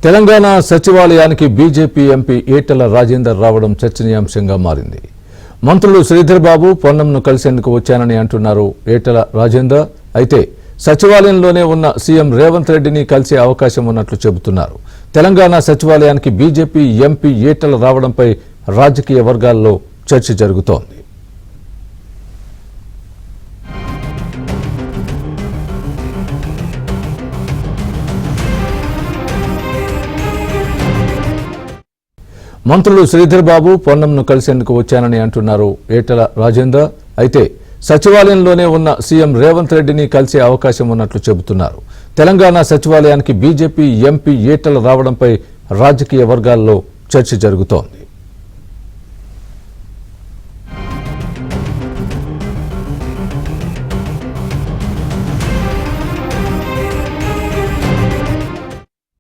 తెలంగాణ సచివాలయానికి BJP MP Etela Rajender రావడం చర్చనీయాంశంగా మారింది. మంత్రులు శ్రీధర్ బాబు పొన్నంను కలిసేందుకు వచ్చానని అంటున్నారు ఈటెల రాజేందర్. అయితే సచివాలయంలోనే ఉన్న సీఎం రేవంత్ రెడ్డిని కలిసే అవకాశం ఉన్నట్లు చెబుతున్నారు. తెలంగాణ సచివాలయానికి బీజేపీ ఎంపీ ఈటెల రావడంపై రాజకీయ వర్గాల్లో చర్చ జరుగుతోంది. మంత్రులు శ్రీధర్ బాబు పొన్నంను కలిసేందుకు వచ్చానని అంటున్నారు ఈటెల రాజేందర్. అయితే సచివాలయంలోనే ఉన్న సీఎం రేవంత్ రెడ్డిని కలిసే అవకాశం ఉన్నట్లు చెబుతున్నారు. తెలంగాణ సచివాలయానికి బీజేపీ ఎంపీ ఈటెల రావడంపై రాజకీయ వర్గాల్లో చర్చ జరుగుతోంది.